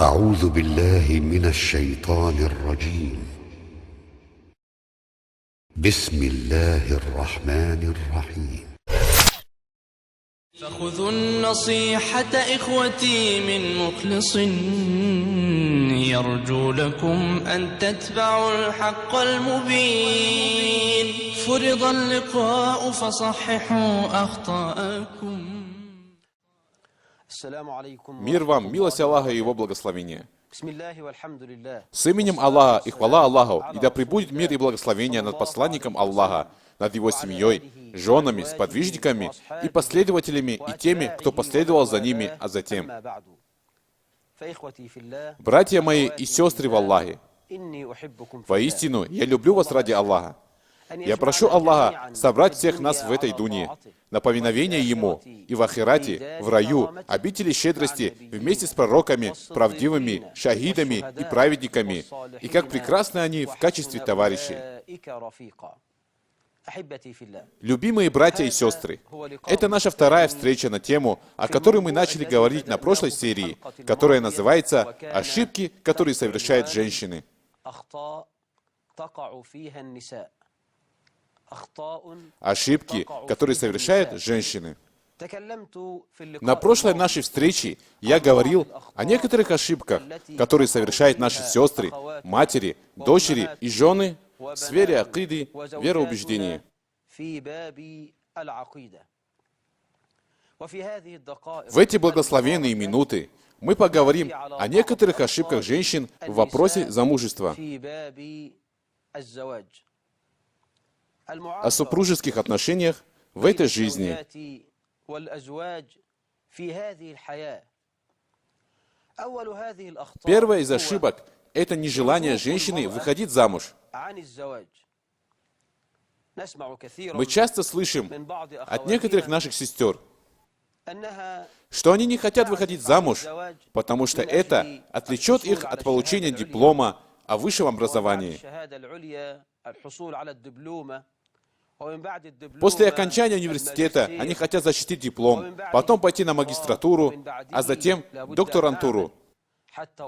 أعوذ بالله من الشيطان الرجيم. بسم الله الرحمن الرحيم. فخذوا النصيحة إخوتي من مخلص يرجو لكم أن تتبعوا الحق المبين. فرض اللقاء فصححوا أخطاءكم. Мир вам, милость Аллаха и Его благословение. С именем Аллаха и хвала Аллаху, и да пребудет мир и благословение над посланником Аллаха, над его семьей, женами, сподвижниками и последователями, и теми, кто последовал за ними, а затем. Братья мои и сестры в Аллахе, воистину, я люблю вас ради Аллаха. Я прошу Аллаха собрать всех нас в этой дуне, на повиновение Ему, и в ахирате, в раю, обители щедрости, вместе с пророками, правдивыми, шахидами и праведниками, и как прекрасны они в качестве товарищей. Любимые братья и сестры, это наша вторая встреча на тему, о которой мы начали говорить на прошлой серии, которая называется «Ошибки, которые совершают женщины». Ошибки, которые совершают женщины. На прошлой нашей встрече я говорил о некоторых ошибках, которые совершают наши сестры, матери, дочери и жены в сфере акиды, вероубеждения. В эти благословенные минуты мы поговорим о некоторых ошибках женщин в вопросе замужества, о супружеских отношениях в этой жизни. Первая из ошибок – это нежелание женщины выходить замуж. Мы часто слышим от некоторых наших сестер, что они не хотят выходить замуж, потому что это отвлечет их от получения диплома о высшем образовании. После окончания университета они хотят защитить диплом, потом пойти на магистратуру, а затем докторантуру.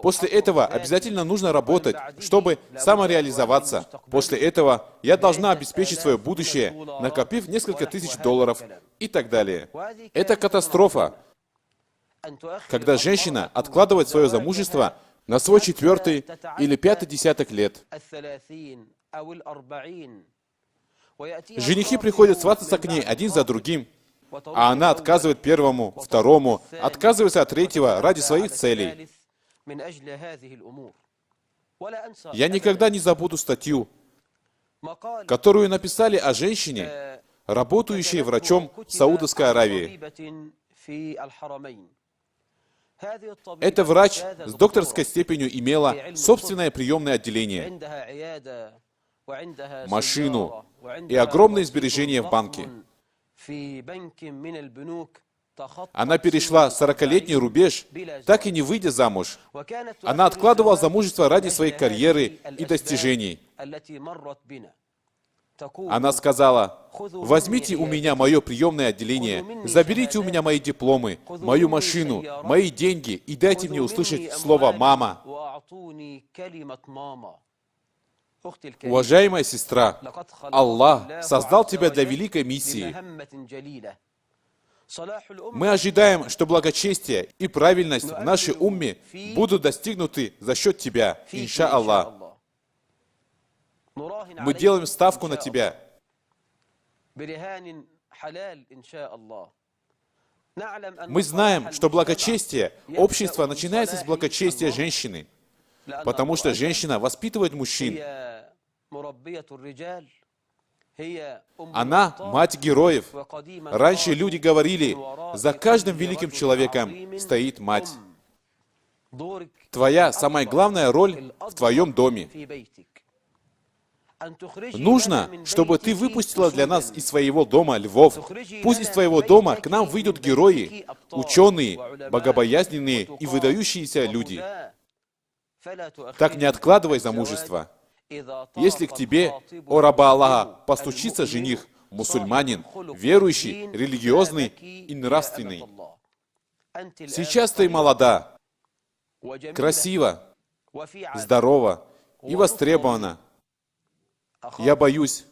После этого обязательно нужно работать, чтобы самореализоваться. После этого я должна обеспечить свое будущее, накопив несколько тысяч долларов и так далее. Это катастрофа, когда женщина откладывает свое замужество на свой 4-й или 5-й десяток лет. Женихи приходят свататься к ней один за другим, а она отказывает первому, второму, отказывается от третьего ради своих целей. Я никогда не забуду статью, которую написали о женщине, работающей врачом в Саудовской Аравии. Эта врач с докторской степенью имела собственное приемное отделение, машину и огромные сбережения в банке. Она перешла 40-летний рубеж, так и не выйдя замуж. Она откладывала замужество ради своей карьеры и достижений. Она сказала: возьмите у меня мое приемное отделение, заберите у меня мои дипломы, мою машину, мои деньги и дайте мне услышать слово «мама». Уважаемая сестра, Аллах создал тебя для великой миссии. Мы ожидаем, что благочестие и правильность в нашей умме будут достигнуты за счет тебя, инша Аллах. Мы делаем ставку на тебя. Мы знаем, что благочестие общества начинается с благочестия женщины, потому что женщина воспитывает мужчин. Она мать героев. Раньше люди говорили, за каждым великим человеком стоит мать. Твоя самая главная роль в твоем доме. Нужно, чтобы ты выпустила для нас из своего дома львов. Пусть из твоего дома к нам выйдут герои, ученые, богобоязненные и выдающиеся люди. Так не откладывай замужество. Если к тебе, о раба Аллаха, постучится жених, мусульманин, верующий, религиозный и нравственный. Сейчас ты молода, красива, здорова и востребована. Я боюсь,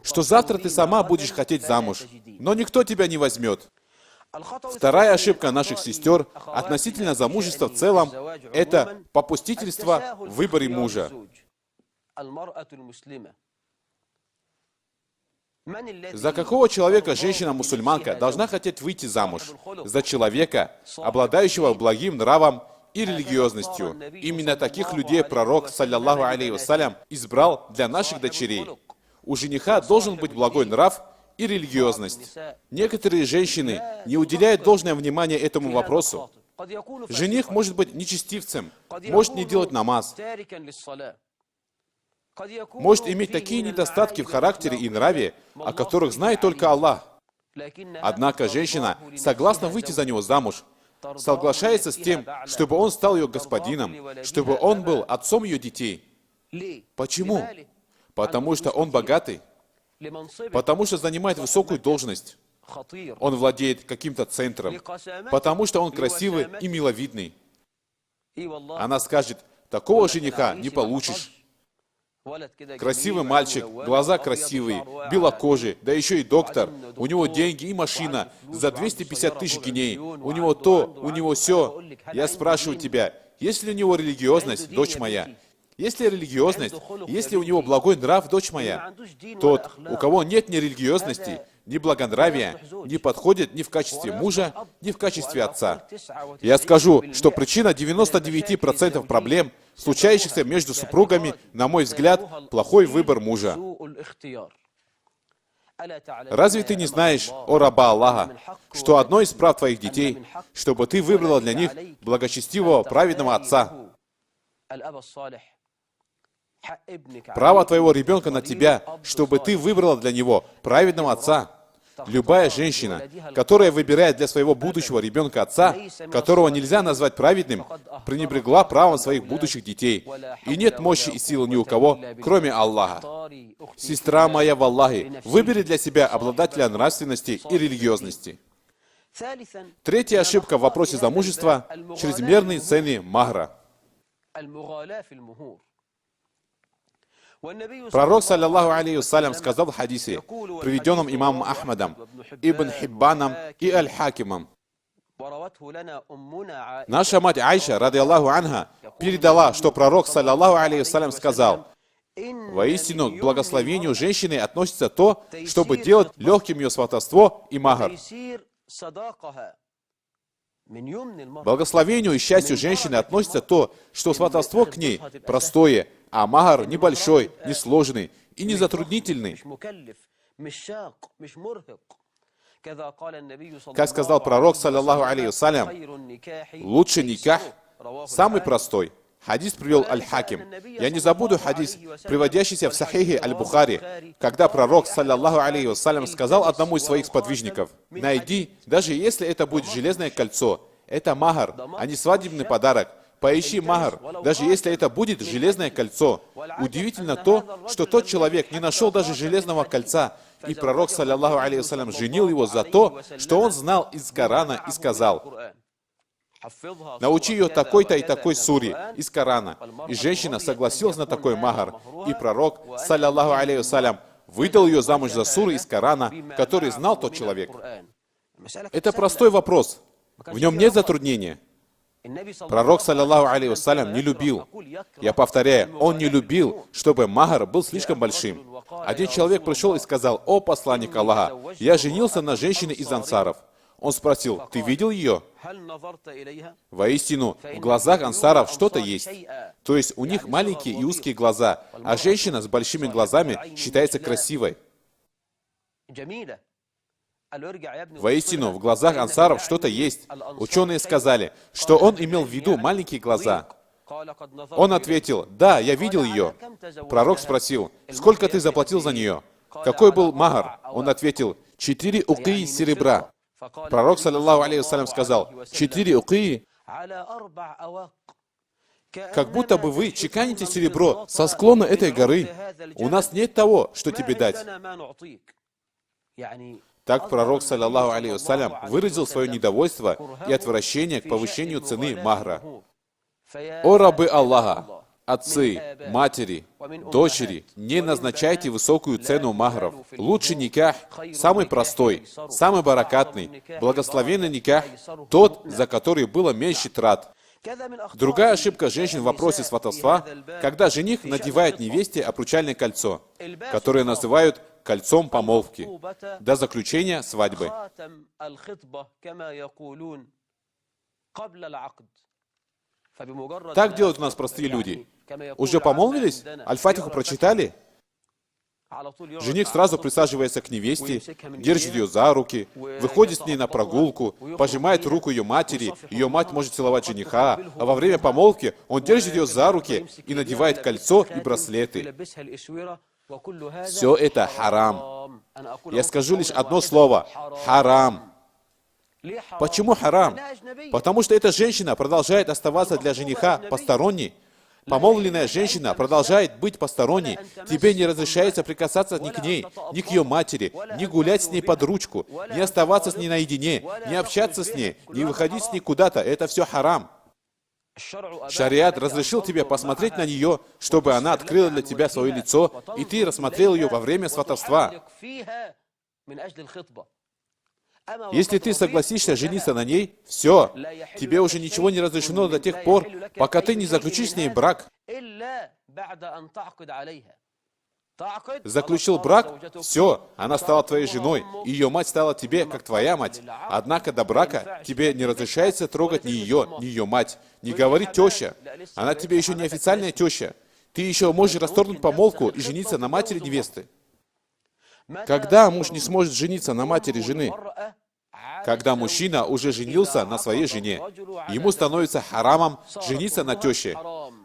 что завтра ты сама будешь хотеть замуж, но никто тебя не возьмет. Вторая ошибка наших сестер относительно замужества в целом – это попустительство в выборе мужа. За какого человека женщина-мусульманка должна хотеть выйти замуж? За человека, обладающего благим нравом и религиозностью. Именно таких людей пророк, саллаллаху алейхи вассалям, избрал для наших дочерей. У жениха должен быть благой нрав и религиозность. Некоторые женщины не уделяют должное внимание этому вопросу. Жених может быть нечестивцем, может не делать намаз, может иметь такие недостатки в характере и нраве, о которых знает только Аллах. Однако женщина согласна выйти за него замуж, соглашается с тем, чтобы он стал ее господином, чтобы он был отцом ее детей. Почему? Потому что он богатый, потому что занимает высокую должность, он владеет каким-то центром, потому что он красивый и миловидный. Она скажет, такого жениха не получишь. Красивый мальчик, глаза красивые, белокожий, да еще и доктор. У него деньги и машина за 250 тысяч гиней. У него то, у него сё. Я спрашиваю тебя, есть ли у него религиозность, дочь моя? Есть ли религиозность, есть ли у него благой нрав, дочь моя? Тот, у кого нет ни религиозности, ни благонравия, не подходит ни в качестве мужа, ни в качестве отца. Я скажу, что причина 99% проблем, случающихся между супругами, на мой взгляд, плохой выбор мужа. Разве ты не знаешь, о раба Аллаха, что одно из прав твоих детей, чтобы ты выбрала для них благочестивого, праведного отца? Право твоего ребенка на тебя, чтобы ты выбрала для него праведного отца. Любая женщина, которая выбирает для своего будущего ребенка отца, которого нельзя назвать праведным, пренебрегла правом своих будущих детей. И нет мощи и силы ни у кого, кроме Аллаха. Сестра моя в Аллахе, выбери для себя обладателя нравственности и религиозности. Третья ошибка в вопросе замужества – чрезмерные цены махра. Пророк, саллаллаху алейхи вассалям, сказал в хадисе, приведенном имамом Ахмадом, Ибн Хиббаном и Аль-Хакимом. Наша мать Айша, ради Аллаху анха, передала, что пророк, саллаллаху алейхи вассалям, сказал, воистину к благословению женщины относится то, чтобы делать легким ее сватовство и махр. Благословению и счастью женщины относится то, что сватовство к ней простое, а махр небольшой, несложный и не затруднительный. Как сказал пророк, саллаллаху алейхи вассалям, лучший никах самый простой. Хадис привел Аль-Хаким. Я не забуду хадис, приводящийся в Сахихе Аль-Бухари, когда пророк, саллаллаху алейхи вассалям, сказал одному из своих сподвижников, найди, даже если это будет железное кольцо, это махр, а не свадебный подарок. Поищи махр, даже если это будет железное кольцо. Удивительно то, что тот человек не нашел даже железного кольца, и пророк, саллаллаху алейхи вассалям, женил его за то, что он знал из Корана и сказал, научи ее такой-то и такой суре из Корана. И женщина согласилась на такой махр, и пророк, саллаллаху алейхи вассалям, выдал ее замуж за суры из Корана, который знал тот человек. Это простой вопрос. В нем нет затруднения. Пророк, саллаллаху алейхи вассалям, не любил. Я повторяю, он не любил, чтобы махр был слишком большим. Один человек пришел и сказал: «О посланник Аллаха, я женился на женщине из ансаров». Он спросил: «Ты видел ее?» Воистину, в глазах ансаров что-то есть. То есть у них маленькие и узкие глаза, а женщина с большими глазами считается красивой. Воистину, в глазах ансаров что-то есть. Ученые сказали, что он имел в виду маленькие глаза. Он ответил: «Да, я видел ее». Пророк спросил: «Сколько ты заплатил за нее? Какой был махр?» Он ответил: 4 укии серебра. Пророк, саллаллаху алейхи вассалям, сказал: 4 укии, как будто бы вы чеканите серебро со склона этой горы. У нас нет того, что тебе дать. Так пророк, саллаллаху алейхи вассалям, выразил свое недовольство и отвращение к повышению цены махра. О рабы Аллаха, отцы, матери, дочери, не назначайте высокую цену махров. Лучший никах, самый простой, самый баракатный, благословенный никах, тот, за который было меньше трат. Другая ошибка женщин в вопросе сватовства, когда жених надевает невесте обручальное кольцо, которое называют кольцом помолвки, до заключения свадьбы. Так делают у нас простые люди. Уже помолвились? Аль-Фатиху прочитали? Жених сразу присаживается к невесте, держит ее за руки, выходит с ней на прогулку, пожимает руку ее матери, ее мать может целовать жениха, а во время помолвки он держит ее за руки и надевает кольцо и браслеты. Все это харам. Я скажу лишь одно слово – харам. Почему харам? Потому что эта женщина продолжает оставаться для жениха посторонней. Помолвленная женщина продолжает быть посторонней. Тебе не разрешается прикасаться ни к ней, ни к ее матери, ни гулять с ней под ручку, ни оставаться с ней наедине, ни общаться с ней, ни выходить с ней куда-то. Это все харам. Шариат разрешил тебе посмотреть на нее, чтобы она открыла для тебя свое лицо, и ты рассмотрел ее во время сватовства. Если ты согласишься жениться на ней, все, тебе уже ничего не разрешено до тех пор, пока ты не заключишь с ней брак. Заключил брак, все, она стала твоей женой, и ее мать стала тебе, как твоя мать. Однако до брака тебе не разрешается трогать ни ее мать, не говорит теща. Она тебе еще не официальная теща. Ты еще можешь расторгнуть помолвку и жениться на матери невесты. Когда муж не сможет жениться на матери жены? Когда мужчина уже женился на своей жене. Ему становится харамом жениться на теще.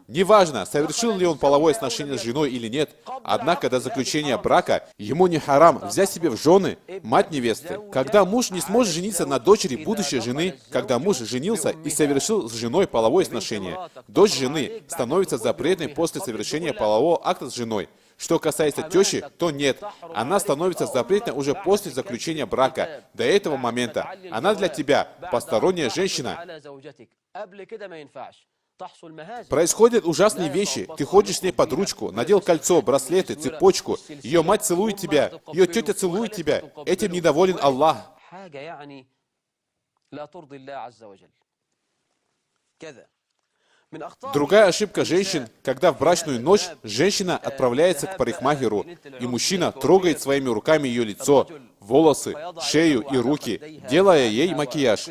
Неважно, совершил ли он половое сношение с женой или нет, однако до заключения брака ему не харам взять себе в жены мать невесты. Когда муж не сможет жениться на дочери будущей жены, когда муж женился и совершил с женой половое сношение, дочь жены становится запретной после совершения полового акта с женой. Что касается тещи, то нет. Она становится запретной уже после заключения брака. До этого момента она для тебя посторонняя женщина. Происходят ужасные вещи. Ты ходишь с ней под ручку, надел кольцо, браслеты, цепочку. Ее мать целует тебя, ее тетя целует тебя. Этим недоволен Аллах. Другая ошибка женщин, когда в брачную ночь женщина отправляется к парикмахеру, и мужчина трогает своими руками ее лицо, волосы, шею и руки, делая ей макияж.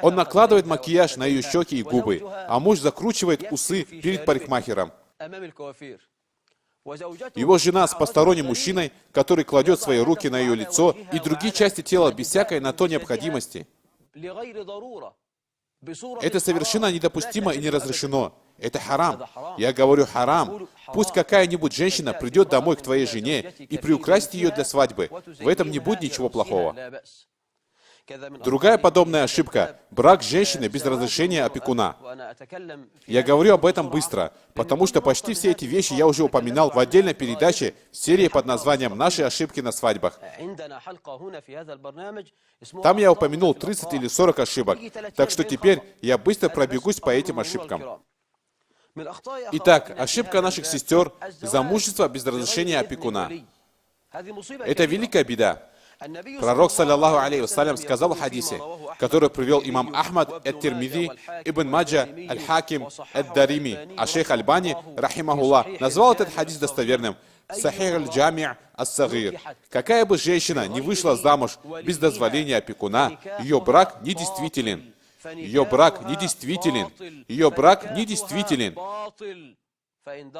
Он накладывает макияж на ее щеки и губы, а муж закручивает усы перед парикмахером. Его жена с посторонним мужчиной, который кладет свои руки на ее лицо и другие части тела без всякой на то необходимости. Это совершенно недопустимо и не разрешено. Это харам. Я говорю харам. Пусть какая-нибудь женщина придет домой к твоей жене и приукрасит ее для свадьбы. В этом не будет ничего плохого. Другая подобная ошибка – брак женщины без разрешения опекуна. Я говорю об этом быстро, потому что почти все эти вещи я уже упоминал в отдельной передаче в серии под названием «Наши ошибки на свадьбах». Там я упомянул 30 или 40 ошибок, так что теперь я быстро пробегусь по этим ошибкам. Итак, ошибка наших сестер – замужество без разрешения опекуна. Это великая беда. Пророк, саллаллаху алейхи вассалям, сказал в хадисе, который привел имам Ахмад, ат-Тирмизи, Ибн Маджа, Аль-Хаким, ат-Дарими, а шейх Альбани, рахимахуллах, назвал этот хадис достоверным. Сахих аль-Джами' ас-Сагир. Какая бы женщина не вышла замуж без дозволения опекуна, ее брак недействителен. Ее брак недействителен. Ее брак недействителен.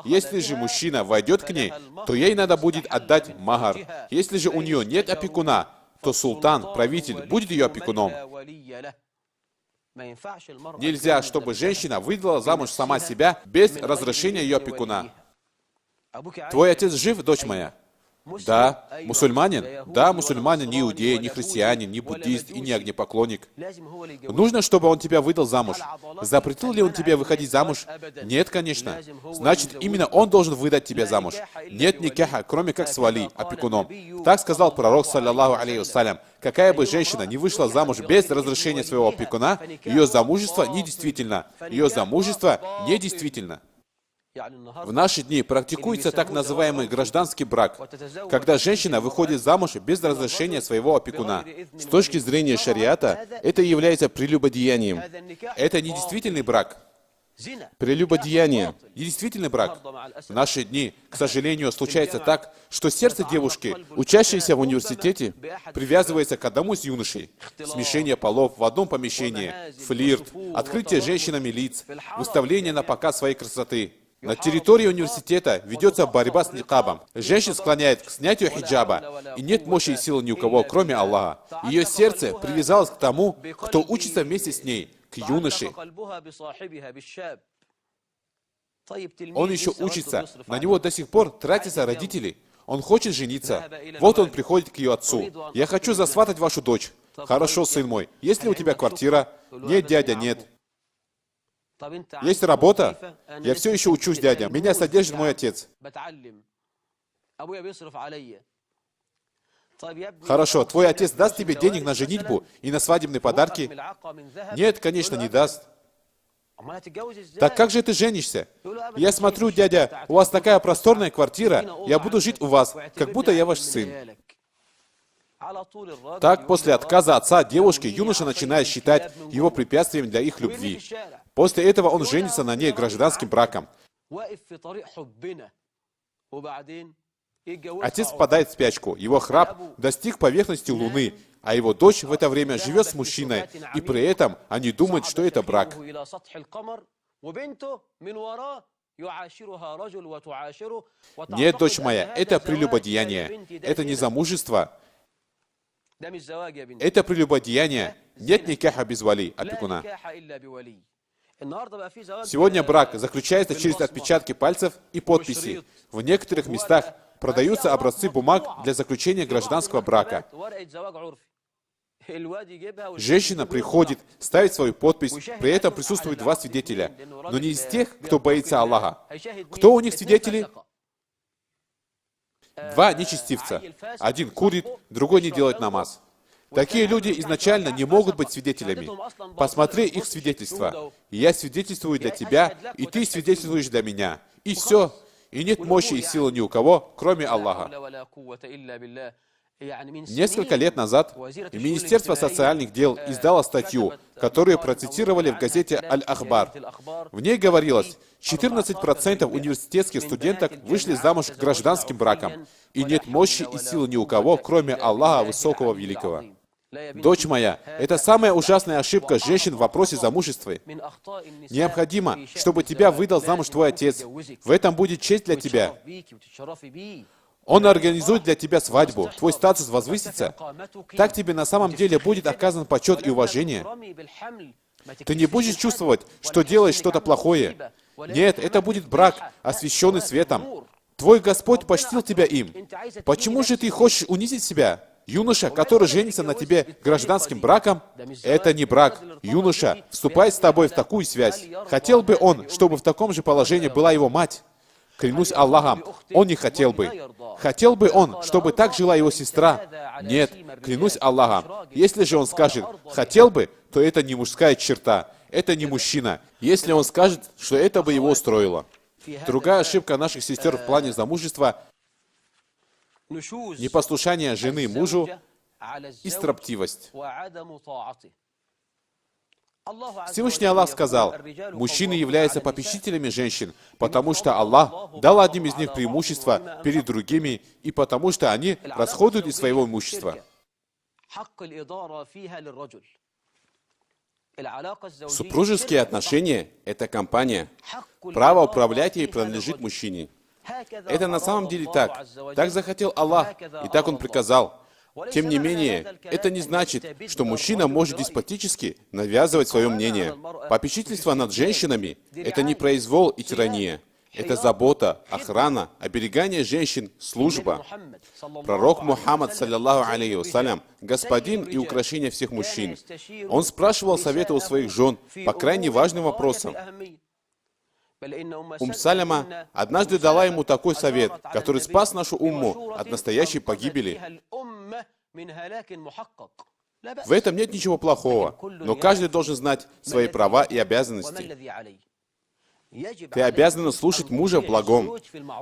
Если же мужчина войдет к ней, то ей надо будет отдать махар. Если же у нее нет опекуна, то султан, правитель, будет ее опекуном. Нельзя, чтобы женщина выдала замуж сама себя без разрешения ее опекуна. Твой отец жив, дочь моя? Да. Мусульманин? Да, мусульманин, не иудей, не христианин, не буддист и не огнепоклонник. Нужно, чтобы он тебя выдал замуж. Запретил ли он тебе выходить замуж? Нет, конечно. Значит, именно он должен выдать тебя замуж. Нет никаха, кроме как с вали, опекуном. Так сказал пророк, саллаллаху алейхи вассалям. Какая бы женщина не вышла замуж без разрешения своего опекуна, ее замужество недействительно. Ее замужество недействительно. В наши дни практикуется так называемый гражданский брак, когда женщина выходит замуж без разрешения своего опекуна. С точки зрения шариата, это является прелюбодеянием. Это недействительный брак. Прелюбодеяние, недействительный брак. В наши дни, к сожалению, случается так, что сердце девушки, учащейся в университете, привязывается к одному из юношей. Смешение полов в одном помещении, флирт, открытие женщинами лиц, выставление на показ своей красоты. На территории университета ведется борьба с никабом. Женщин склоняет к снятию хиджаба, и нет мощи и силы ни у кого, кроме Аллаха. Ее сердце привязалось к тому, кто учится вместе с ней, к юноше. Он еще учится, на него до сих пор тратятся родители. Он хочет жениться. Вот он приходит к ее отцу. «Я хочу засватать вашу дочь». «Хорошо, сын мой. Есть ли у тебя квартира?» «Нет, дядя, нет». «Есть работа?» «Я все еще учусь, дядя. Меня содержит мой отец». «Хорошо, твой отец даст тебе денег на женитьбу и на свадебные подарки?» «Нет, конечно, не даст». «Так как же ты женишься?» «Я смотрю, дядя, у вас такая просторная квартира, я буду жить у вас, как будто я ваш сын». Так, после отказа отца девушки, юноша начинает считать его препятствием для их любви. После этого он женится на ней гражданским браком. Отец впадает в спячку, его храп достиг поверхности Луны, а его дочь в это время живет с мужчиной, и при этом они думают, что это брак. Нет, дочь моя, это прелюбодеяние, это не замужество. Это прелюбодеяние. Нет никаха без вали, опекуна. Сегодня брак заключается через отпечатки пальцев и подписи. В некоторых местах продаются образцы бумаг для заключения гражданского брака. Женщина приходит, ставит свою подпись, при этом присутствуют два свидетеля, но не из тех, кто боится Аллаха. Кто у них свидетели? Два нечестивца. Один курит, другой не делает намаз. Такие люди изначально не могут быть свидетелями. Посмотри их свидетельства. Я свидетельствую для тебя, и ты свидетельствуешь для меня. И все. И нет мощи и силы ни у кого, кроме Аллаха. Несколько лет назад Министерство социальных дел издало статью, которую процитировали в газете «Аль-Ахбар». В ней говорилось, 14% университетских студенток вышли замуж гражданским браком, и нет мощи и силы ни у кого, кроме Аллаха Высокого Великого. Дочь моя, это самая ужасная ошибка женщин в вопросе замужества. Необходимо, чтобы тебя выдал замуж твой отец. В этом будет честь для тебя. Он организует для тебя свадьбу, твой статус возвысится. Так тебе на самом деле будет оказан почет и уважение. Ты не будешь чувствовать, что делаешь что-то плохое. Нет, это будет брак, освященный светом. Твой Господь почтил тебя им. Почему же ты хочешь унизить себя? Юноша, который женится на тебе гражданским браком, это не брак. Юноша вступает с тобой в такую связь. Хотел бы он, чтобы в таком же положении была его мать? Клянусь Аллахом, он не хотел бы. Хотел бы он, чтобы так жила его сестра? Нет, клянусь Аллахом. Если же он скажет «хотел бы», то это не мужская черта, это не мужчина. Если он скажет, что это бы его устроило. Другая ошибка наших сестер в плане замужества — непослушание жены мужу и строптивость. Всевышний Аллах сказал, мужчины являются попечителями женщин, потому что Аллах дал одним из них преимущество перед другими, и потому что они расходуют из своего имущества. Супружеские отношения – это компания. Право управлять ей принадлежит мужчине. Это на самом деле так. Так захотел Аллах, и так Он приказал. Тем не менее, это не значит, что мужчина может деспотически навязывать свое мнение. Попечительство над женщинами – это не произвол и тирания. Это забота, охрана, оберегание женщин, служба. Пророк Мухаммад, саллиллаху алейхи вассалям, господин и украшение всех мужчин. Он спрашивал совета у своих жен по крайне важным вопросам. Саляма однажды дала ему такой совет, который спас нашу умму от настоящей погибели. В этом нет ничего плохого, но каждый должен знать свои права и обязанности. Ты обязана слушать мужа в благом.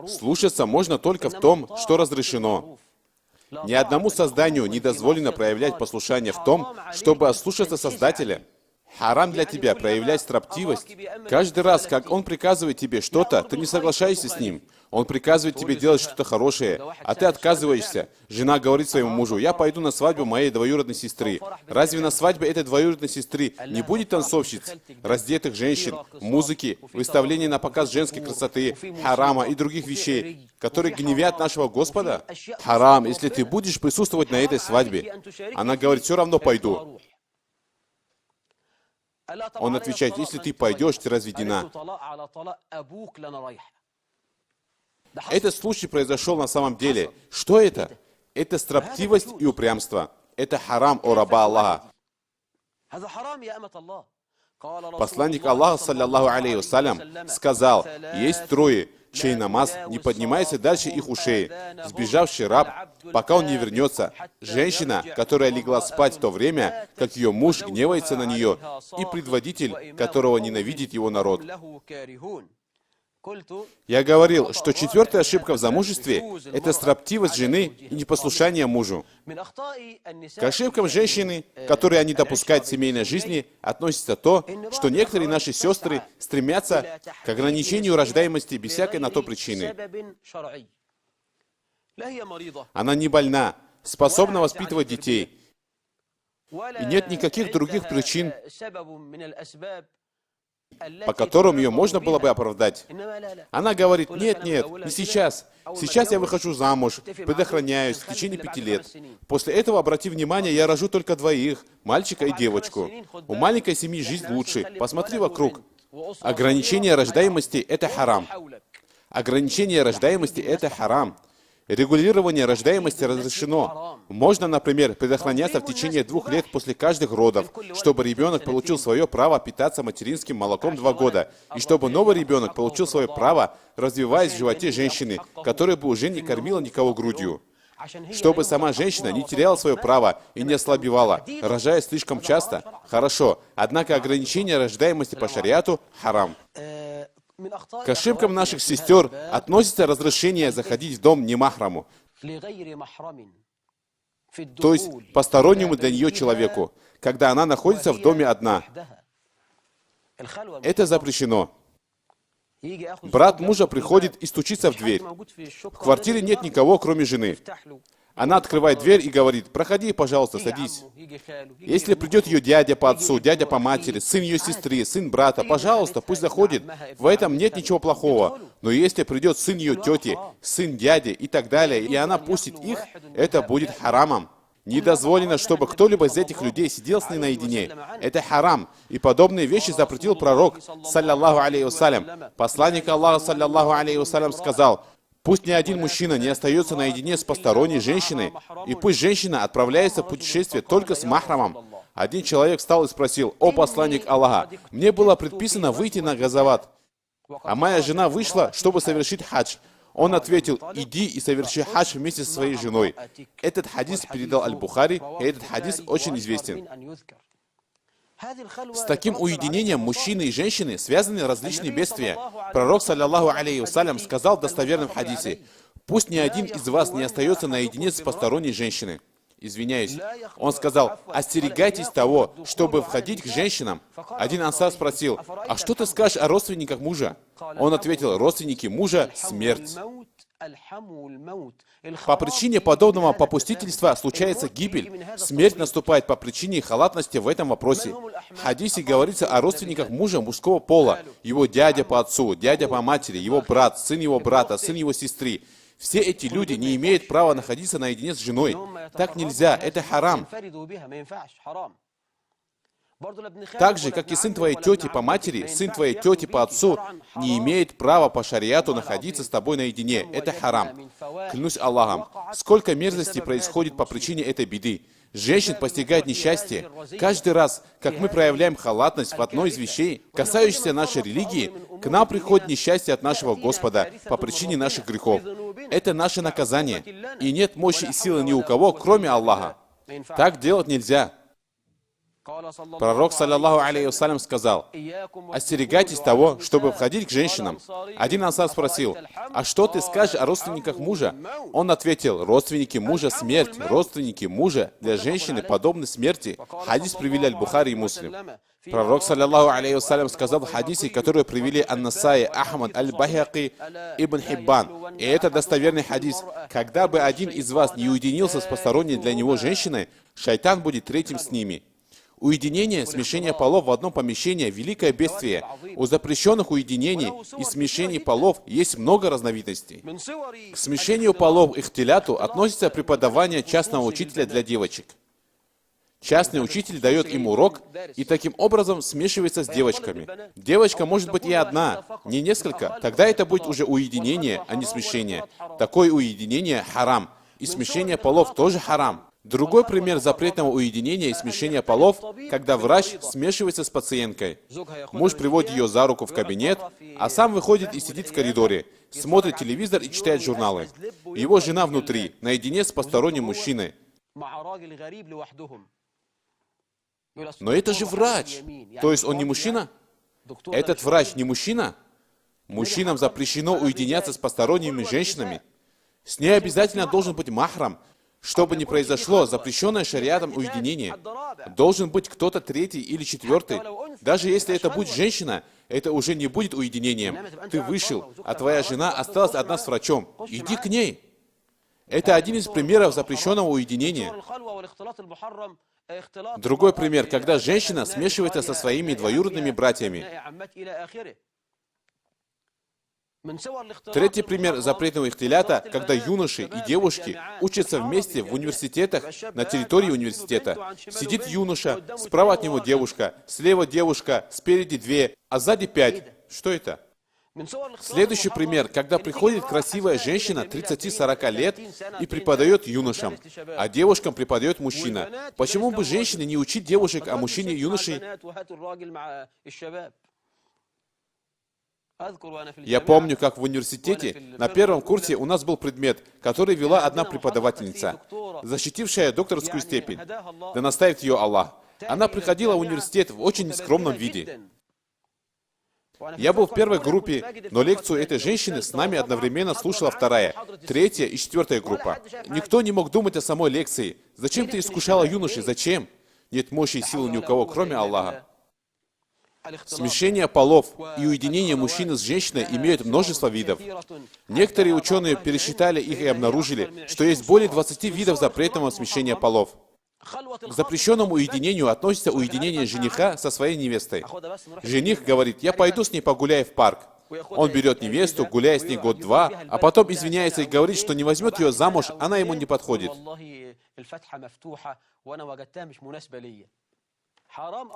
Слушаться можно только в том, что разрешено. Ни одному созданию не дозволено проявлять послушание в том, чтобы ослушаться Создателя. Харам для тебя проявлять строптивость. Каждый раз, как он приказывает тебе что-то, ты не соглашаешься с ним. Он приказывает тебе делать что-то хорошее, а ты отказываешься. Жена говорит своему мужу, я пойду на свадьбу моей двоюродной сестры. Разве на свадьбе этой двоюродной сестры не будет танцовщиц, раздетых женщин, музыки, выставления на показ женской красоты, харама и других вещей, которые гневят нашего Господа? Харам, если ты будешь присутствовать на этой свадьбе. Она говорит, все равно пойду. Он отвечает, если ты пойдешь, ты разведена. Этот случай произошел на самом деле. Что это? Это строптивость и упрямство. Это харам, о раба Аллаха. Посланник Аллаха, саллиллаху алейхи вассалям, сказал, есть трое, чей намаз не поднимается дальше их ушей. Сбежавший раб, пока он не вернется. Женщина, которая легла спать в то время, как ее муж гневается на нее. И предводитель, которого ненавидит его народ. Я говорил, что четвертая ошибка в замужестве – это строптивость жены и непослушание мужу. К ошибкам женщины, которые они допускают в семейной жизни, относится то, что некоторые наши сестры стремятся к ограничению рождаемости без всякой на то причины. Она не больна, способна воспитывать детей. И нет никаких других причин, по которым ее можно было бы оправдать. Она говорит, нет, не сейчас. Сейчас я выхожу замуж, предохраняюсь в течение 5 лет. После этого, обрати внимание, я рожу только двоих, мальчика и девочку. У маленькой семьи жизнь лучше. Посмотри вокруг. Ограничение рождаемости – это харам. Ограничение рождаемости – это харам. Регулирование рождаемости разрешено. Можно, например, предохраняться в течение 2 лет после каждых родов, чтобы ребенок получил свое право питаться материнским молоком 2 года, и чтобы новый ребенок получил свое право, развиваясь в животе женщины, которая бы уже не кормила никого грудью. Чтобы сама женщина не теряла свое право и не ослабевала, рожая слишком часто, хорошо, однако ограничение рождаемости по шариату – харам. К ошибкам наших сестер относится разрешение заходить в дом немахраму, то есть постороннему для нее человеку, когда она находится в доме одна. Это запрещено. Брат мужа приходит и стучится в дверь. В квартире нет никого, кроме жены. Она открывает дверь и говорит, проходи, пожалуйста, садись. Если придет ее дядя по отцу, дядя по матери, сын ее сестры, сын брата, пожалуйста, пусть заходит. В этом нет ничего плохого. Но если придет сын ее тети, сын дяди и так далее, и она пустит их, это будет харамом. Не дозволено, чтобы кто-либо из этих людей сидел с ней наедине. Это харам. И подобные вещи запретил пророк, саллиллаху алейхи вассалям. Посланник Аллаха, саллиллаху алейхи вассалям, сказал, пусть ни один мужчина не остается наедине с посторонней женщиной, и пусть женщина отправляется в путешествие только с махрамом. Один человек встал и спросил, о посланник Аллаха, мне было предписано выйти на газават, а моя жена вышла, чтобы совершить хадж. Он ответил, иди и соверши хадж вместе со своей женой. Этот хадис передал Аль-Бухари, и этот хадис очень известен. С таким уединением мужчины и женщины связаны различные бедствия. Пророк, саллиллаху алейхи вассалям, сказал в достоверном хадисе, пусть ни один из вас не остается наедине с посторонней женщиной. Извиняюсь. Он сказал: остерегайтесь того, чтобы входить к женщинам. Один ансар спросил: а что ты скажешь о родственниках мужа? Он ответил: родственники мужа — смерть. По причине подобного попустительства случается гибель. Смерть наступает по причине халатности в этом вопросе. В хадисе говорится о родственниках мужа мужского пола. Его дядя по отцу, дядя по матери, его брат, сын его брата, сын его сестры. Все эти люди не имеют права находиться наедине с женой. Так нельзя, это харам. Так же, как и сын твоей тети по матери, сын твоей тети по отцу не имеет права по шариату находиться с тобой наедине. Это харам. Клянусь Аллахом, сколько мерзостей происходит по причине этой беды. Женщин постигает несчастье. Каждый раз, как мы проявляем халатность в одной из вещей, касающихся нашей религии, к нам приходит несчастье от нашего Господа по причине наших грехов. Это наше наказание. И нет мощи и силы ни у кого, кроме Аллаха. Так делать нельзя. Пророк, саллаллаху алейхи вассалям, сказал: остерегайтесь того, чтобы входить к женщинам. Один ансар спросил: а что ты скажешь о родственниках мужа? Он ответил: родственники мужа — смерть. Родственники мужа для женщины подобны смерти. Хадис привели Аль-Бухари и Муслим. Пророк, саллаллаху алейхи вассалям, сказал в хадисе, который привели Ан-Насаи, Ахмад, Аль-Байхаки, Ибн Хиббан. И это достоверный хадис. Когда бы один из вас не уединился с посторонней для него женщиной, шайтан будет третьим с ними. Уединение, смешение полов в одном помещении – великое бедствие. У запрещенных уединений и смешений полов есть много разновидностей. К смешению полов ихтиляту относится преподавание частного учителя для девочек. Частный учитель дает им урок и таким образом смешивается с девочками. Девочка может быть и одна, не несколько. Тогда это будет уже уединение, а не смешение. Такое уединение – харам. И смешение полов тоже харам. Другой пример запретного уединения и смешения полов, когда врач смешивается с пациенткой. Муж приводит ее за руку в кабинет, а сам выходит и сидит в коридоре, смотрит телевизор и читает журналы. Его жена внутри, наедине с посторонним мужчиной. Но это же врач. То есть он не мужчина? Этот врач не мужчина? Мужчинам запрещено уединяться с посторонними женщинами. С ней обязательно должен быть махрам. Что бы ни произошло, запрещенное шариатом уединение. Должен быть кто-то третий или четвертый. Даже если это будет женщина, это уже не будет уединением. Ты вышел, а твоя жена осталась одна с врачом. Иди к ней. Это один из примеров запрещенного уединения. Другой пример, когда женщина смешивается со своими двоюродными братьями. Третий пример запретного ихтилята, когда юноши и девушки учатся вместе в университетах на территории университета. Сидит юноша, справа от него девушка, слева девушка, спереди две, а сзади 5. Что это? Следующий пример, когда приходит красивая женщина 30-40 лет и преподает юношам, а девушкам преподает мужчина. Почему бы женщине не учить девушек, а мужчине юношей? Я помню, как в университете на первом курсе у нас был предмет, который вела одна преподавательница, защитившая докторскую степень. Да наставит ее Аллах. Она приходила в университет в очень скромном виде. Я был в первой группе, но лекцию этой женщины с нами одновременно слушала вторая, третья и четвертая группа. Никто не мог думать о самой лекции. Зачем ты искушала юношей? Зачем? Нет мощи и силы ни у кого, кроме Аллаха. Смешение полов и уединение мужчины с женщиной имеют множество видов. Некоторые ученые пересчитали их и обнаружили, что есть более 20 видов запретного смешения полов. К запрещенному уединению относится уединение жениха со своей невестой. Жених говорит: я пойду с ней погуляю в парк. Он берет невесту, гуляет с ней год-два, а потом извиняется и говорит, что не возьмет ее замуж, она ему не подходит.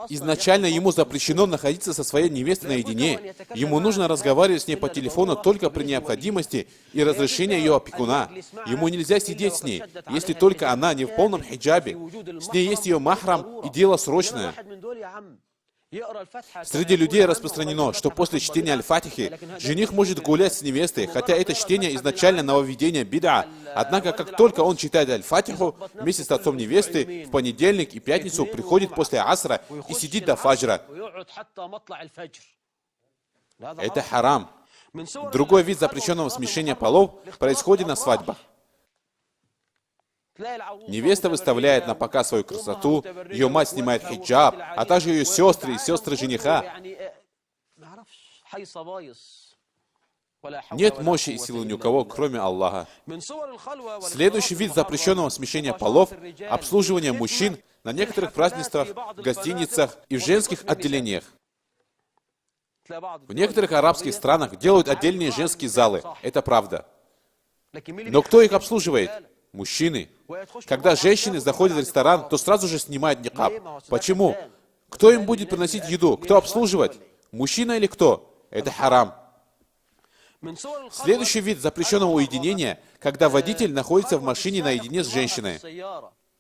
Изначально ему запрещено находиться со своей невестой наедине. Ему нужно разговаривать с ней по телефону только при необходимости и разрешении ее опекуна. Ему нельзя сидеть с ней, если только она не в полном хиджабе. С ней есть ее махрам и дело срочное. Среди людей распространено, что после чтения Аль-Фатихи жених может гулять с невестой, хотя это чтение изначально нововведение бид'a. Однако, как только он читает Аль-Фатиху, вместе с отцом невесты в понедельник и пятницу приходит после асра и сидит до фаджра. Это харам. Другой вид запрещенного смешения полов происходит на свадьбах. Невеста выставляет на показ свою красоту, ее мать снимает хиджаб, а также ее сестры и сестры жениха. Нет мощи и силы ни у кого, кроме Аллаха. Следующий вид запрещенного смещения полов – обслуживание мужчин на некоторых празднествах, в гостиницах и в женских отделениях. В некоторых арабских странах делают отдельные женские залы, это правда. Но кто их обслуживает? Мужчины. Когда женщины заходят в ресторан, то сразу же снимают никаб. Почему? Кто им будет приносить еду? Кто обслуживать? Мужчина или кто? Это харам. Следующий вид запрещенного уединения, когда водитель находится в машине наедине с женщиной.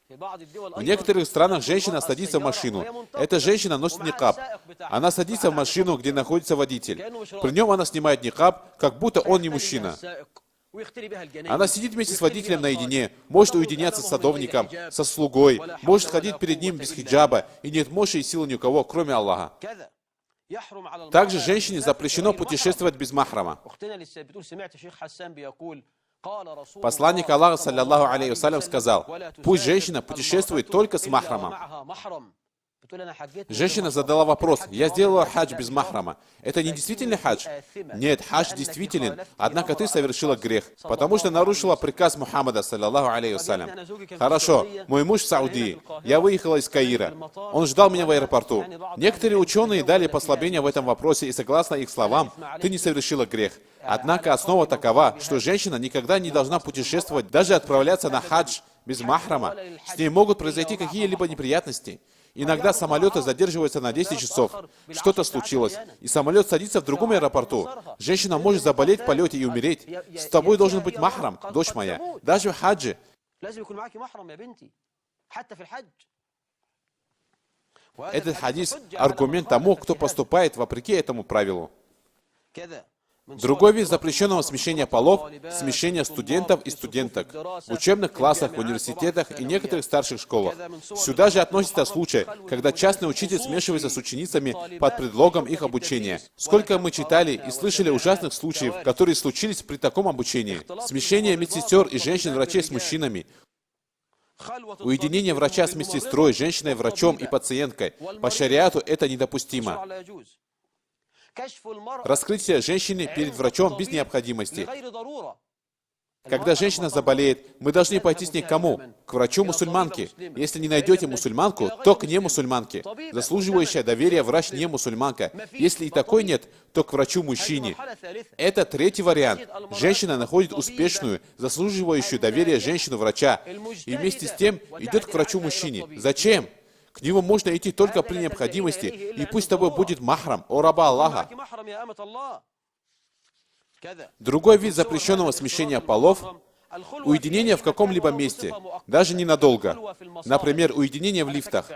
В некоторых странах женщина садится в машину. Эта женщина носит никаб. Она садится в машину, где находится водитель. При нем она снимает никаб, как будто он не мужчина. Она сидит вместе с водителем наедине, может уединяться с садовником, со слугой, может ходить перед ним без хиджаба, и нет мощи и силы ни у кого, кроме Аллаха. Также женщине запрещено путешествовать без махрама. Посланник Аллаха, саллаллаху алейхи вассалям, сказал: пусть женщина путешествует только с махрамом. Женщина задала вопрос: я сделала хадж без махрама. Это не действительный хадж? Нет, хадж действителен, однако ты совершила грех, потому что нарушила приказ Мухаммада, саллаллаху алейхи вассалям. Хорошо, мой муж в Саудии, я выехала из Каира. Он ждал меня в аэропорту. Некоторые ученые дали послабление в этом вопросе, и согласно их словам, ты не совершила грех. Однако основа такова, что женщина никогда не должна путешествовать, даже отправляться на хадж без махрама. С ней могут произойти какие-либо неприятности. Иногда самолеты задерживаются на 10 часов. Что-то случилось, и самолет садится в другом аэропорту. Женщина может заболеть в полете и умереть. С тобой должен быть махрам, дочь моя, даже в хаджи. Этот хадис – аргумент тому, кто поступает вопреки этому правилу. Другой вид запрещенного смещения полов – смещение студентов и студенток в учебных классах, в университетах и некоторых старших школах. Сюда же относится случай, когда частный учитель смешивается с ученицами под предлогом их обучения. Сколько мы читали и слышали ужасных случаев, которые случились при таком обучении. Смещение медсестер и женщин-врачей с мужчинами. Уединение врача с медсестрой, женщиной-врачом и пациенткой. По шариату это недопустимо. Раскрытие женщины перед врачом без необходимости. Когда женщина заболеет, мы должны пойти с ней к кому? К врачу-мусульманке. Если не найдете мусульманку, то к немусульманке. Заслуживающая доверия врач не мусульманка. Если и такой нет, то к врачу-мужчине. Это третий вариант. Женщина находит успешную, заслуживающую доверия женщину-врача. И вместе с тем идет к врачу-мужчине. Зачем? К нему можно идти только при необходимости, и пусть с тобой будет махрам, о раба Аллаха. Другой вид запрещенного смещения полов – уединение в каком-либо месте, даже ненадолго. Например, уединение в лифтах.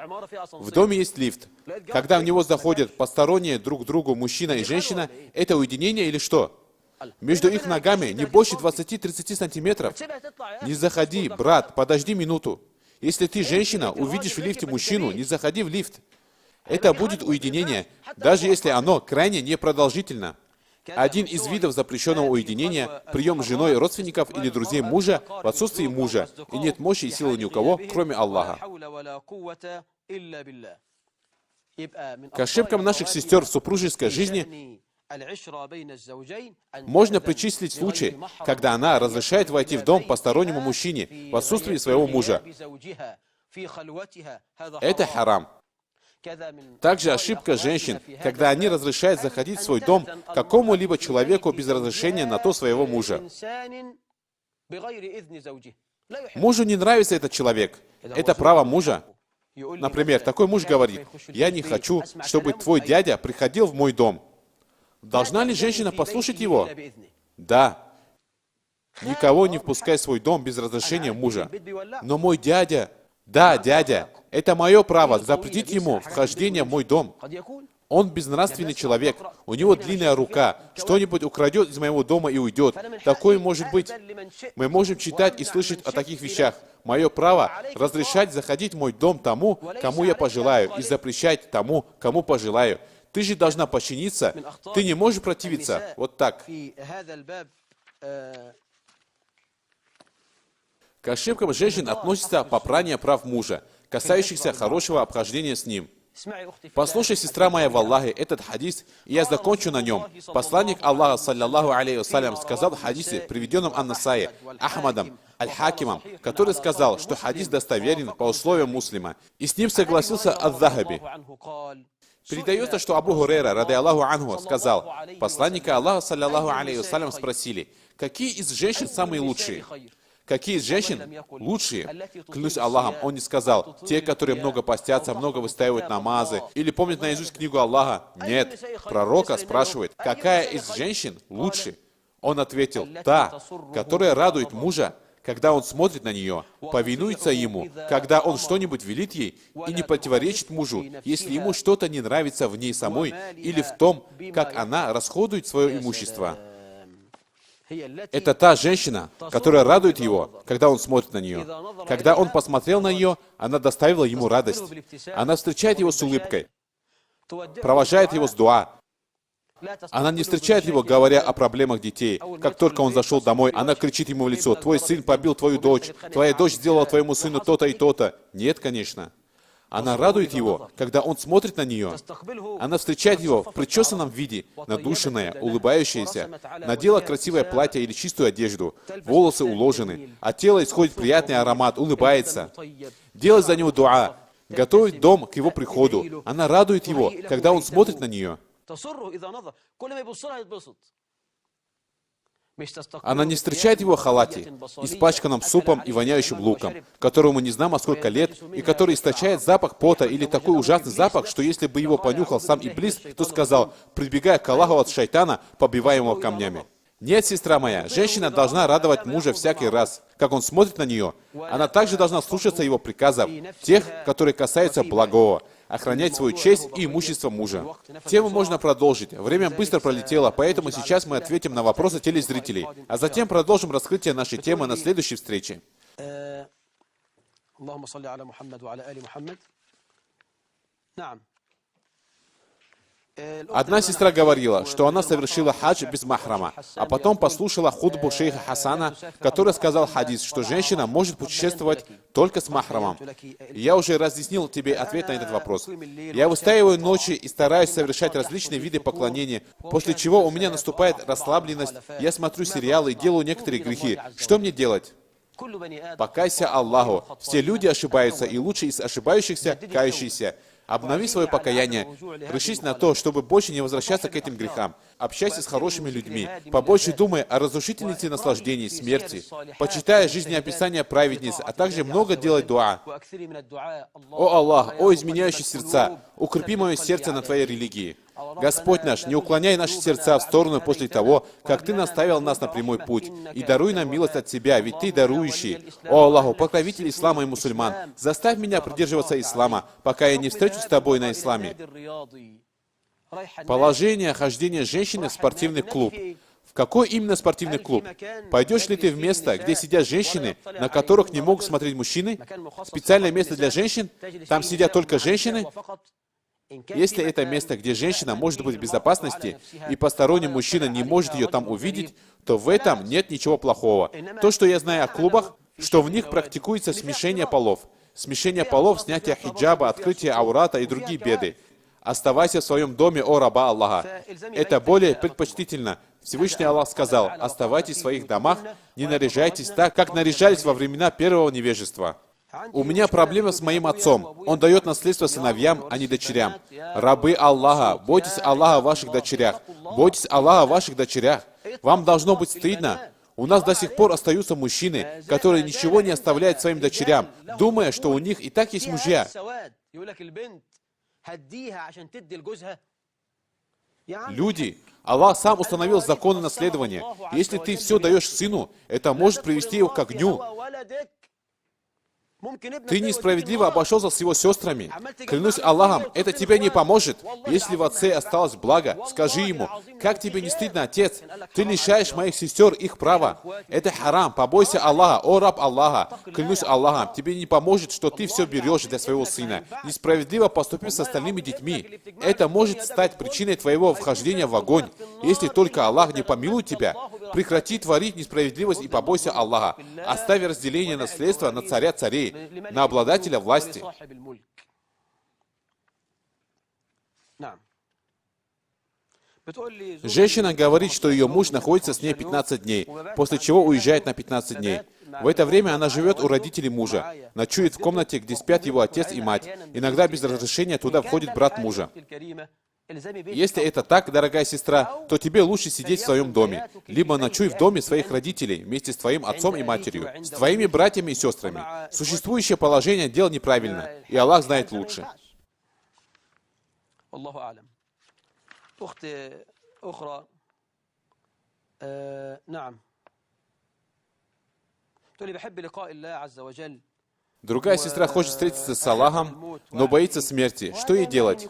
В доме есть лифт. Когда в него заходят посторонние друг к другу мужчина и женщина, это уединение или что? Между их ногами не больше 20-30 сантиметров. Не заходи, брат, подожди минуту. Если ты, женщина, увидишь в лифте мужчину, не заходи в лифт. Это будет уединение, даже если оно крайне непродолжительно. Один из видов запрещенного уединения – прием с женой родственников или друзей мужа в отсутствии мужа, и нет мощи и силы ни у кого, кроме Аллаха. К ошибкам наших сестер в супружеской жизни можно причислить случай, когда она разрешает войти в дом постороннему мужчине в отсутствии своего мужа. Это харам. Также ошибка женщин, когда они разрешают заходить в свой дом какому-либо человеку без разрешения на то своего мужа. Мужу не нравится этот человек. Это право мужа. Например, такой муж говорит: «Я не хочу, чтобы твой дядя приходил в мой дом». Должна ли женщина послушать его? Да. Никого не впускай в свой дом без разрешения мужа. Но мой дядя... Да, дядя, это мое право запретить ему вхождение в мой дом. Он безнравственный человек, у него длинная рука, что-нибудь украдет из моего дома и уйдет. Такое может быть. Мы можем читать и слышать о таких вещах. Мое право разрешать заходить в мой дом тому, кому я пожелаю, и запрещать тому, кому пожелаю. Ты же должна подчиниться, ты не можешь противиться. Вот так. К ошибкам женщин относится попрание прав мужа, касающихся хорошего обхождения с ним. Послушай, сестра моя в Аллахе, этот хадис, и я закончу на нем. Посланник Аллаха, саллиллаху алейхи вассалям, сказал в хадисе, приведенном Ан-Насаи, Ахмадом, Аль-Хакимом, который сказал, что хадис достоверен по условиям муслима. И с ним согласился Ад-Захаби. Передается, что Абу Хурейра, ради Аллаху анху, сказал, посланника Аллаха, саллиллаху алейхи вассалям, спросили, какие из женщин самые лучшие? Какие из женщин лучшие? Клянусь Аллахом, он не сказал, те, которые много постятся, много выстаивают намазы, или помнят наизусть книгу Аллаха. Нет, пророка спрашивает, какая из женщин лучше? Он ответил, та, которая радует мужа, когда он смотрит на нее, повинуется ему, когда он что-нибудь велит ей и не противоречит мужу, если ему что-то не нравится в ней самой или в том, как она расходует свое имущество. Это та женщина, которая радует его, когда он смотрит на нее. Когда он посмотрел на нее, она доставила ему радость. Она встречает его с улыбкой, провожает его с дуа. Она не встречает его, говоря о проблемах детей. Как только он зашел домой, она кричит ему в лицо, «Твой сын побил твою дочь, твоя дочь сделала твоему сыну то-то и то-то». Нет, конечно. Она радует его, когда он смотрит на нее. Она встречает его в причесанном виде, надушенная, улыбающаяся, надела красивое платье или чистую одежду, волосы уложены, от тела исходит приятный аромат, улыбается, делает за него дуа, готовит дом к его приходу. Она радует его, когда он смотрит на нее. Она не встречает его в халате, испачканном супом и воняющим луком, которому не знамо сколько лет, и который источает запах пота или такой ужасный запах, что если бы его понюхал сам Иблис, то сказал, прибегая к Аллаху от шайтана, побиваемого камнями. Нет, сестра моя, женщина должна радовать мужа всякий раз, как он смотрит на нее. Она также должна слушаться его приказов, тех, которые касаются благого, охранять свою честь и имущество мужа. Тему можно продолжить. Время быстро пролетело, поэтому сейчас мы ответим на вопросы телезрителей, а затем продолжим раскрытие нашей темы на следующей встрече. Одна сестра говорила, что она совершила хадж без махрама, а потом послушала хутбу шейха Хасана, который сказал хадис, что женщина может путешествовать только с махрамом. Я уже разъяснил тебе ответ на этот вопрос. Я выстаиваю ночи и стараюсь совершать различные виды поклонения, после чего у меня наступает расслабленность, я смотрю сериалы и делаю некоторые грехи. Что мне делать? Покайся Аллаху. Все люди ошибаются, и лучше из ошибающихся кающийся. Обнови свое покаяние, решись на то, чтобы больше не возвращаться к этим грехам. Общайся с хорошими людьми, побольше думай о разрушительности наслаждений, смерти. Почитай жизнеописание праведниц, а также много делай дуа. О Аллах, о изменяющий сердца, укрепи мое сердце на Твоей религии. Господь наш, не уклоняй наши сердца в сторону после того, как Ты наставил нас на прямой путь, и даруй нам милость от Тебя, ведь Ты дарующий. О Аллаху, покровитель ислама и мусульман, заставь меня придерживаться ислама, пока я не встречусь с Тобой на исламе. Положение хождения женщины в спортивный клуб. В какой именно спортивный клуб? Пойдешь ли ты в место, где сидят женщины, на которых не могут смотреть мужчины? Специальное место для женщин? Там сидят только женщины? Если это место, где женщина может быть в безопасности, и посторонний мужчина не может ее там увидеть, то в этом нет ничего плохого. То, что я знаю о клубах, что в них практикуется смешение полов. Смешение полов, снятие хиджаба, открытие аурата и другие беды. Оставайся в своем доме, о раба Аллаха. Это более предпочтительно. Всевышний Аллах сказал, оставайтесь в своих домах, не наряжайтесь так, как наряжались во времена первого невежества. У меня проблема с моим отцом. Он дает наследство сыновьям, а не дочерям. Рабы Аллаха, бойтесь Аллаха в ваших дочерях. Бойтесь Аллаха в ваших дочерях. Вам должно быть стыдно. У нас до сих пор остаются мужчины, которые ничего не оставляют своим дочерям, думая, что у них и так есть мужья. Люди, Аллах сам установил законы наследования. Если ты все даешь сыну, это может привести его к огню. Ты несправедливо обошелся с его сестрами. Клянусь Аллахом, это тебе не поможет. Если в отце осталось благо, скажи ему, как тебе не стыдно, отец? Ты лишаешь моих сестер их права. Это харам, побойся Аллаха, о раб Аллаха. Клянусь Аллахом, тебе не поможет, что ты все берешь для своего сына. Несправедливо поступив с остальными детьми. Это может стать причиной твоего вхождения в огонь. Если только Аллах не помилует тебя, Прекрати творить несправедливость и побойся Аллаха. Оставь разделение наследства на царя царей, на обладателя власти. Женщина говорит, что ее муж находится с ней 15 дней, после чего уезжает на 15 дней. В это время она живет у родителей мужа, ночует в комнате, где спят его отец и мать. Иногда без разрешения туда входит брат мужа. Если это так, дорогая сестра, то тебе лучше сидеть в своем доме, либо ночуй в доме своих родителей вместе с твоим отцом и матерью, с твоими братьями и сестрами. Существующее положение дел неправильно, и Аллах знает лучше. Другая сестра хочет встретиться с Аллахом, но боится смерти. Что ей делать?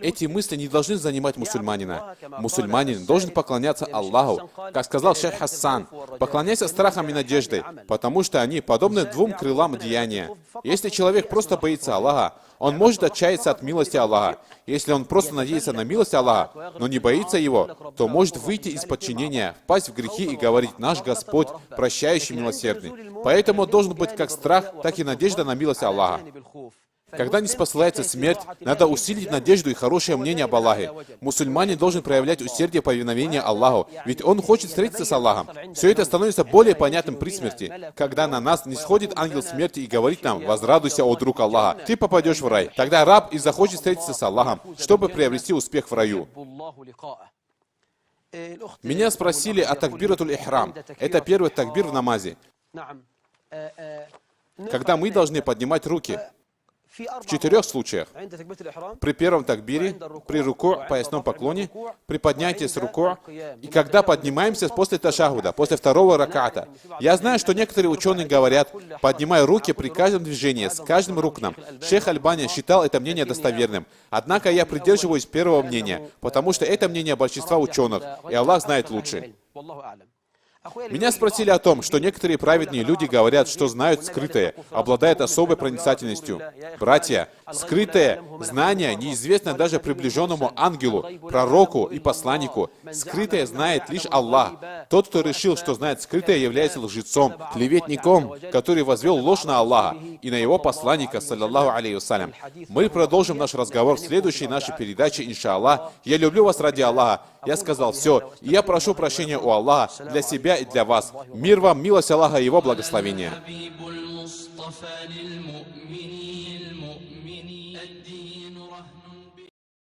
Эти мысли не должны занимать мусульманина. Мусульманин должен поклоняться Аллаху. Как сказал шейх Хасан, поклоняйся страхом и надеждой, потому что они подобны двум крылам деяния. Если человек просто боится Аллаха, он может отчаяться от милости Аллаха. Если он просто надеется на милость Аллаха, но не боится его, то может выйти из подчинения, впасть в грехи и говорить: «Наш Господь, прощающий, милосердный». Поэтому должен быть как страх, так и надежда на милость Аллаха. Когда не спосылается смерть, надо усилить надежду и хорошее мнение об Аллахе. Мусульманин должен проявлять усердие повиновения Аллаху, ведь он хочет встретиться с Аллахом. Все это становится более понятным при смерти, когда на нас не сходит ангел смерти и говорит нам: «Возрадуйся, о друг Аллаха, ты попадешь в рай». Тогда раб и захочет встретиться с Аллахом, чтобы приобрести успех в раю. Меня спросили о такбиратуль ихрам. Это первый такбир в намазе, когда мы должны поднимать руки. В 4 случаях. При первом такбире, при руку, поясном поклоне, при поднятии с руку, и когда поднимаемся после ташахуда, после второго раката. Я знаю, что некоторые ученые говорят: поднимай руки при каждом движении, с каждым рукном. Шейх Альбани считал это мнение достоверным. Однако я придерживаюсь первого мнения, потому что это мнение большинства ученых, и Аллах знает лучше. Меня спросили о том, что некоторые праведные люди говорят, что знают скрытое, обладают особой проницательностью. Братья, скрытое знание неизвестно даже приближенному ангелу, пророку и посланнику. Скрытое знает лишь Аллах. Тот, кто решил, что знает скрытое, является лжецом, клеветником, который возвел ложь на Аллаха и на его посланника, саллаллаху алейхи вассалям. Мы продолжим наш разговор в следующей нашей передаче, иншаллах. Я люблю вас ради Аллаха. Я сказал все, и я прошу прощения у Аллаха для себя и для вас. Мир вам, милость Аллаха и его благословение.